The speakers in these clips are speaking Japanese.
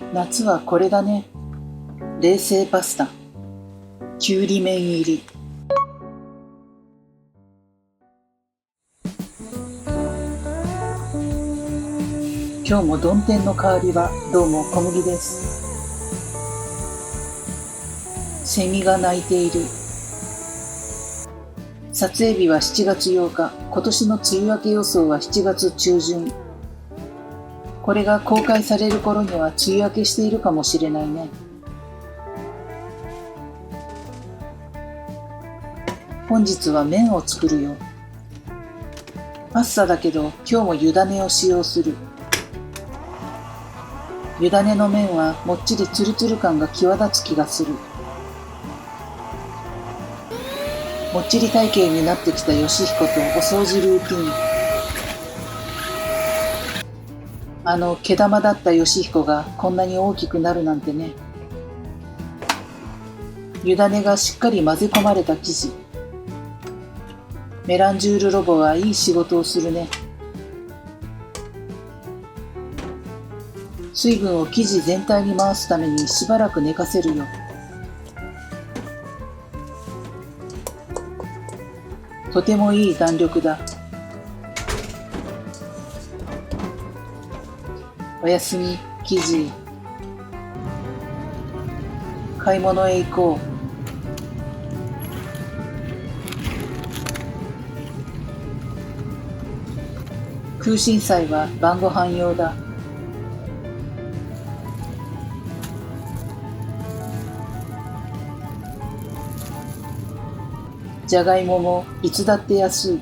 夏はこれだね。冷製パスタ。きゅうり麺入り。今日も曇天の代わりはどうも小麦です。セミが鳴いている。撮影日は7月8日、今年の梅雨明け予想は7月中旬。これが公開される頃には梅雨明けしているかもしれないね。本日は麺を作るよ。パスタだけど今日も湯種を使用する。湯種の麺はもっちりツルツル感が際立つ気がする。もっちり体型になってきたヨシヒコとお掃除ルーティン。毛玉だったヨシヒコがこんなに大きくなるなんてね。湯種がしっかり混ぜ込まれた生地。メランジュールロボはいい仕事をするね。水分を生地全体に回すためにしばらく寝かせるよ。とてもいい弾力だ。おやすみ、生地。買い物へ行こう。空心菜は晩ご飯用だ。じゃがいももいつだって安い。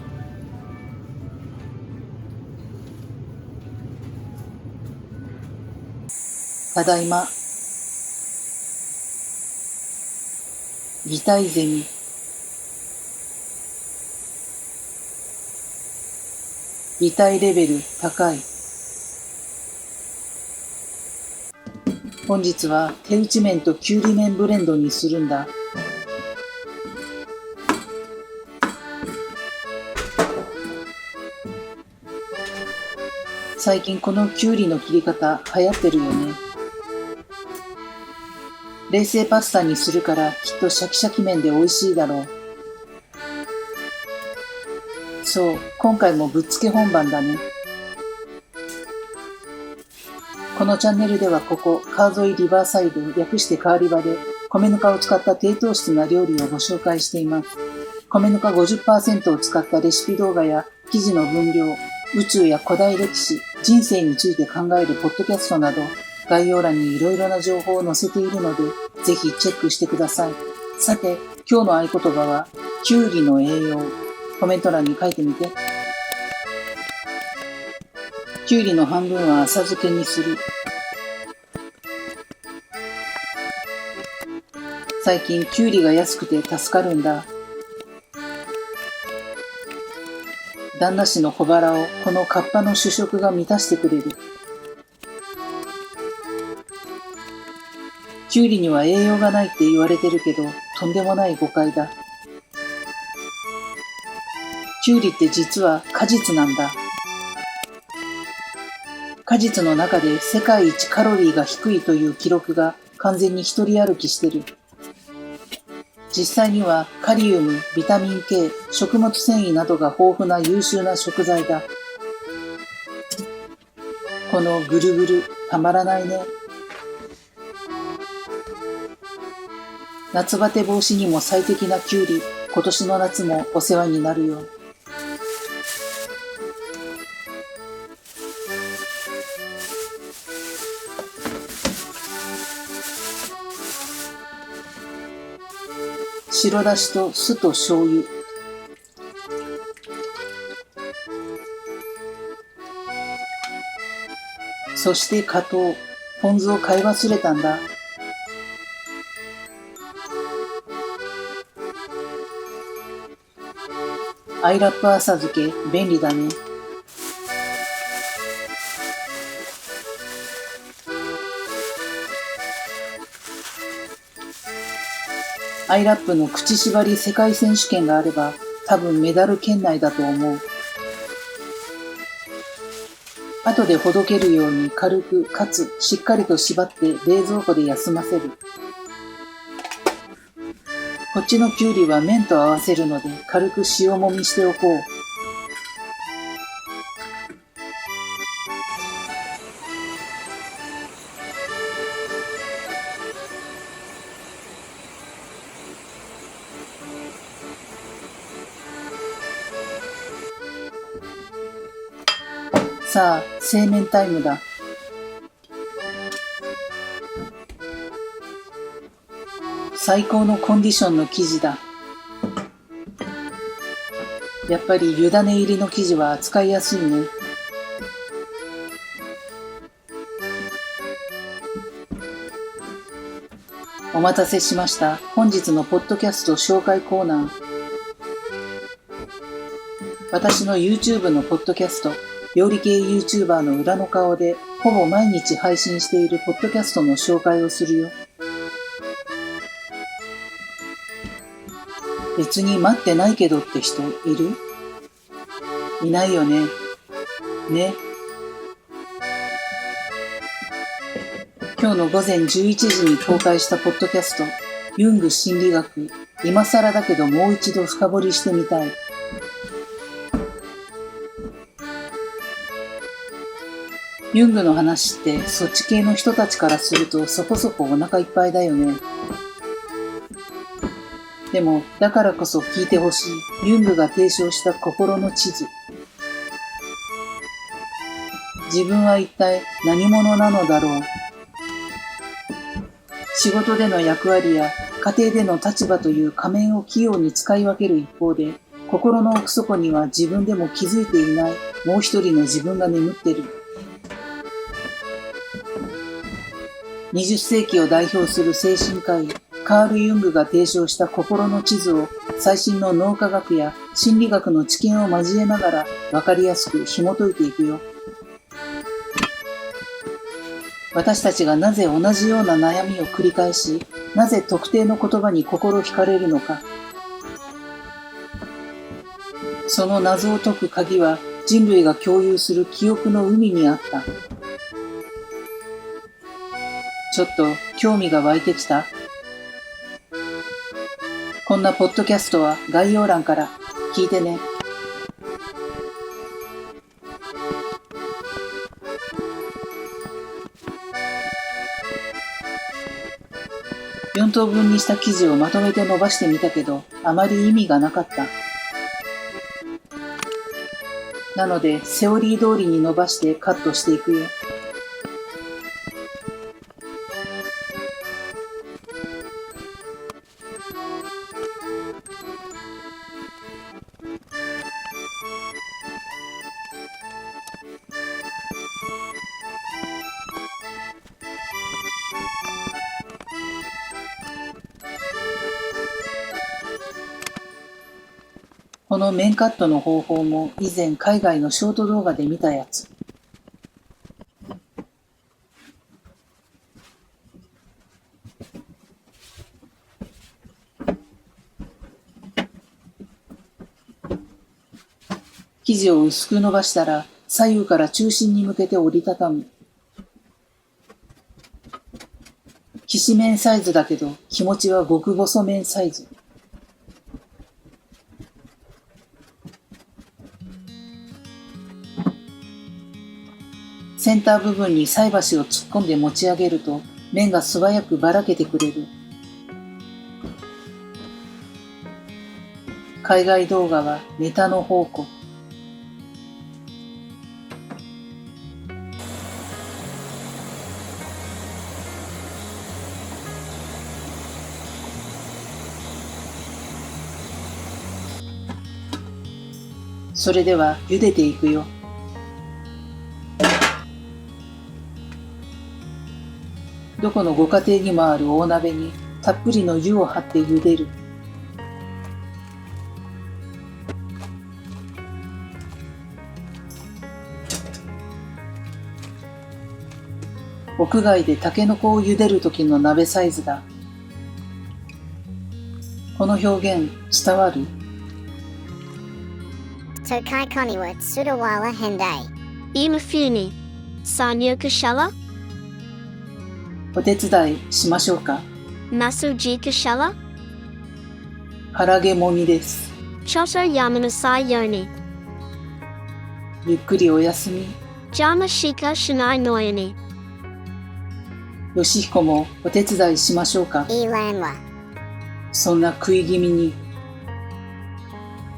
ただいま。擬態ゼミ。擬態レベル高い。本日は手打ち麺ときゅうり麺ブレンドにするんだ。最近このきゅうりの切り方流行ってるよね。冷製パスタにするからきっとシャキシャキ麺で美味しいだろう。そう、今回もぶっつけ本番だね。このチャンネルではここ、川沿いリバーサイド、略して川リバで、米ぬかを使った低糖質な料理をご紹介しています。米ぬか 50% を使ったレシピ動画や記事の分量、宇宙や古代歴史、人生について考えるポッドキャストなど、概要欄にいろいろな情報を載せているので、ぜひチェックしてください。さて、今日の合言葉は、きゅうりの栄養。コメント欄に書いてみて。きゅうりの半分は浅漬けにする。最近きゅうりが安くて助かるんだ。旦那氏の小腹をこのカッパの主食が満たしてくれる。きゅうりには栄養がないって言われてるけど、とんでもない誤解だ。きゅうりって実は果実なんだ。果実の中で世界一カロリーが低いという記録が完全に一人歩きしてる。実際にはカリウム、ビタミン K、食物繊維などが豊富な優秀な食材だ。このぐるぐる、たまらないね。夏バテ防止にも最適なきゅうり、今年の夏もお世話になるよ。白だしと酢と醤油。そして加糖。ポン酢を買い忘れたんだ。アイラップ浅漬け、便利だね。アイラップの口縛り世界選手権があれば、多分メダル圏内だと思う。後でほどけるように軽くかつしっかりと縛って冷蔵庫で休ませる。こっちのきゅうりは麺と合わせるので軽く塩もみしておこう。さあ、製麺タイムだ。最高のコンディションの生地だ。やっぱり湯種入りの生地は扱いやすいね。お待たせしました。本日のポッドキャスト紹介コーナー。私の YouTube のポッドキャスト、料理系 YouTuber の裏の顔でほぼ毎日配信しているポッドキャストの紹介をするよ。別に待ってないけどって人いる？いないよね。ね。今日の午前11時に公開したポッドキャスト、ユング心理学、今更だけどもう一度深掘りしてみたい。ユングの話ってそっち系の人たちからするとそこそこお腹いっぱいだよね。でもだからこそ聞いてほしいユングが提唱した心の地図。自分は一体何者なのだろう。仕事での役割や家庭での立場という仮面を器用に使い分ける一方で、心の奥底には自分でも気づいていないもう一人の自分が眠ってる。20世紀を代表する精神科医、カール・ユングが提唱した心の地図を最新の脳科学や心理学の知見を交えながら分かりやすく紐解いていくよ。私たちがなぜ同じような悩みを繰り返し、なぜ特定の言葉に心惹かれるのか。その謎を解く鍵は人類が共有する記憶の海にあった。ちょっと興味が湧いてきた？こんなポッドキャストは概要欄から聞いてね。4等分にした生地をまとめて伸ばしてみたけど、あまり意味がなかった。なので、セオリー通りに伸ばしてカットしていくよ。この面カットの方法も以前海外のショート動画で見たやつ。生地を薄く伸ばしたら左右から中心に向けて折りたたむ。きしめんサイズだけど気持ちは極細麺サイズ。センター部分に菜箸を突っ込んで持ち上げると麺が素早くばらけてくれる。海外動画はネタの宝庫。それでは茹でていくよ。どこのご家庭にもある大鍋にたっぷりの湯を張って茹でる。屋外でタケノコを茹でる時の鍋サイズだ。この表現伝わるTokai Koniwa Sudawala Henday. Imafuni. Sanyo Kashela? お手伝いしましょうか。 Masuji Kashela? 腹毛もみです。 Choso Yamanasai Yoni. ゆっくりお休み。 Jamashika Shinai Noyani. よしひこもお手伝いしましょうか。 Ilanwa. そんな食い気味に。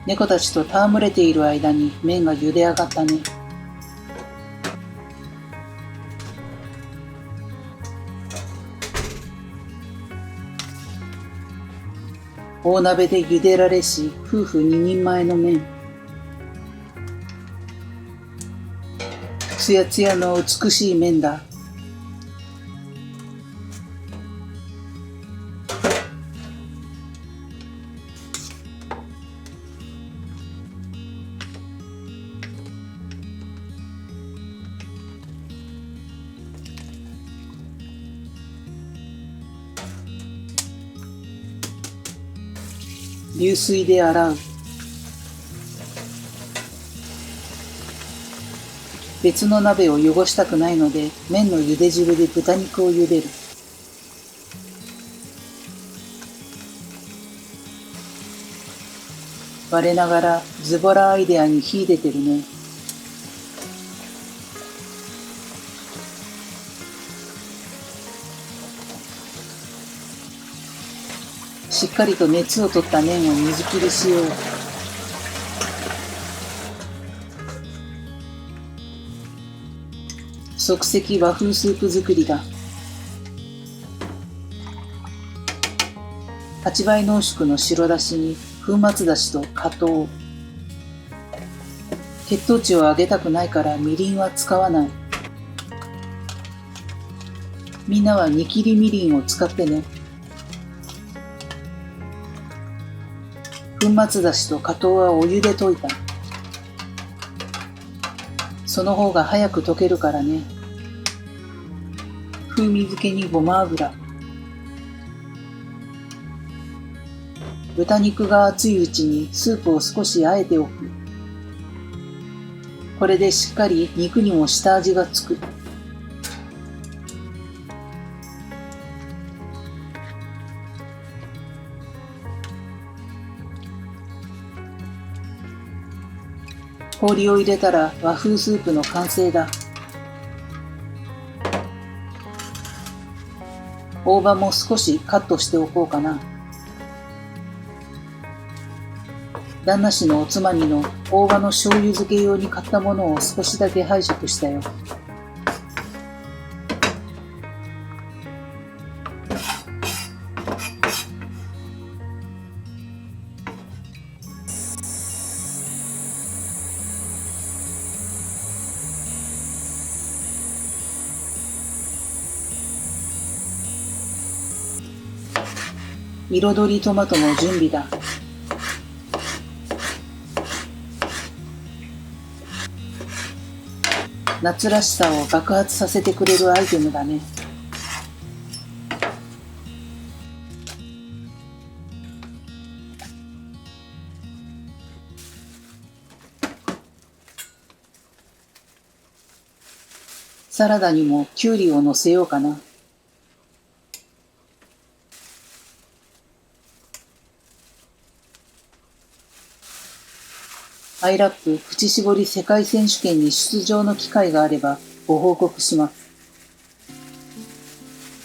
猫たちと戯れている間に麺が茹で上がったね。大鍋で茹でられし夫婦二人前の麺。つやつやの美しい麺だ。流水で洗う。別の鍋を汚したくないので、麺の茹で汁で豚肉を茹でる。我ながらズボラアイデアに秀でてるね。しっかりと熱を取った麺を水切りしよう。即席和風スープ作りだ。8倍濃縮の白だしに粉末だしと果糖。血糖値を上げたくないからみりんは使わない。みんなは煮切りみりんを使ってね。粉末だしと果糖はお湯で溶いた。その方が早く溶けるからね。風味付けにごま油。豚肉が熱いうちにスープを少しあえておく。これでしっかり肉にも下味がつく。氷を入れたら和風スープの完成だ。大葉も少しカットしておこうかな。旦那氏のおつまみの大葉の醤油漬け用に買ったものを少しだけ拝借したよ。彩りトマトも準備だ。夏らしさを爆発させてくれるアイテムだね。サラダにもキュウリを乗せようかな。アイラップ口絞り世界選手権に出場の機会があればご報告します。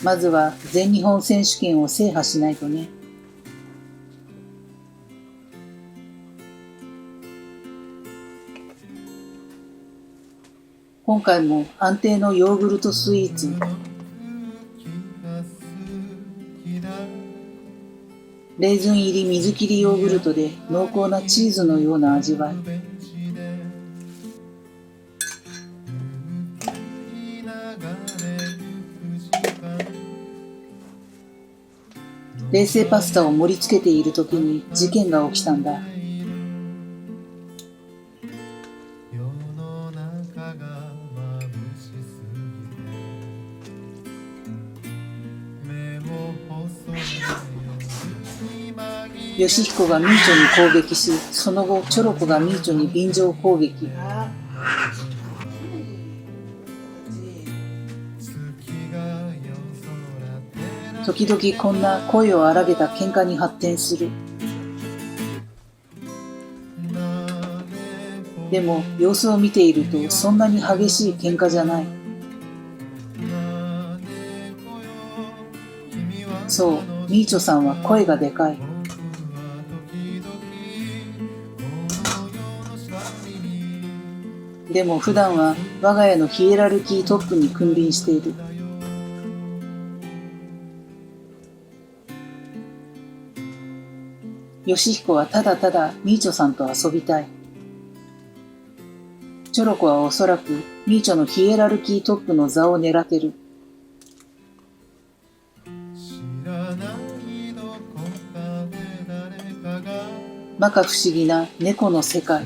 まずは全日本選手権を制覇しないとね。今回も安定のヨーグルトスイーツ。レーズン入り水切りヨーグルトで濃厚なチーズのような味わい。冷製パスタを盛り付けている時に事件が起きたんだ。ヨシヒコがミーチョに攻撃し、その後チョロコがミーチョに便乗攻撃。時々こんな声を荒げた喧嘩に発展する。でも様子を見ているとそんなに激しい喧嘩じゃない。そう、ミーチョさんは声がでかい。でも普段は我が家のヒエラルキートップに君臨している。ヨシヒコはただただミーチョさんと遊びたい。チョロコはおそらくミーチョのヒエラルキートップの座を狙ってる。摩訶不思議な猫の世界。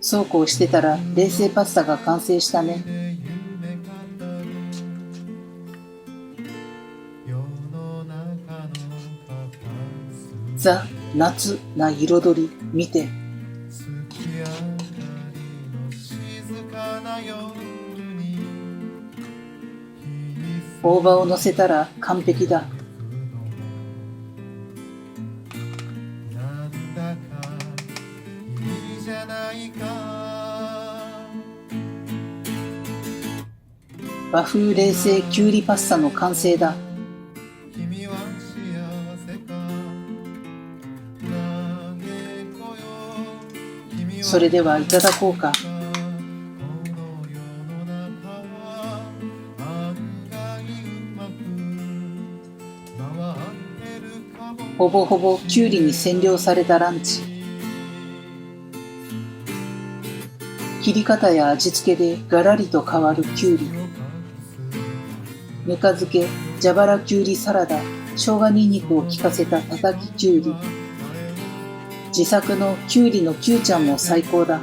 そうこうしてたら冷製パスタが完成したね。ザ・夏な彩り見て。大葉を乗せたら完璧だ。和風冷製きゅうりパスタの完成だ。それではいただこうか。ほぼほぼきゅうりに占領されたランチ。切り方や味付けでガラリと変わるきゅうり。ぬか漬け、蛇腹きゅうりサラダ、生姜ニンニクを効かせたたたききゅうり。自作のきゅうりのきゅうちゃんも最高だ。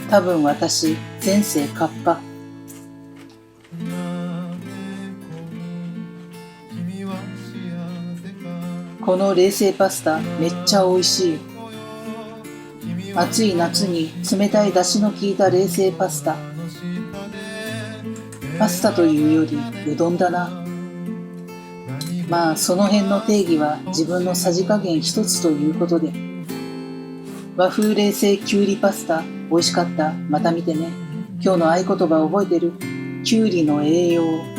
多分私、前世カッパ。この冷製パスタめっちゃ美味しい。暑い夏に冷たい出汁の効いた冷製パスタ。パスタというよりうどんだな。まあその辺の定義は自分のさじ加減一つということで。和風冷製きゅうりパスタ美味しかった。また見てね。今日の合言葉覚えてる？きゅうりの栄養。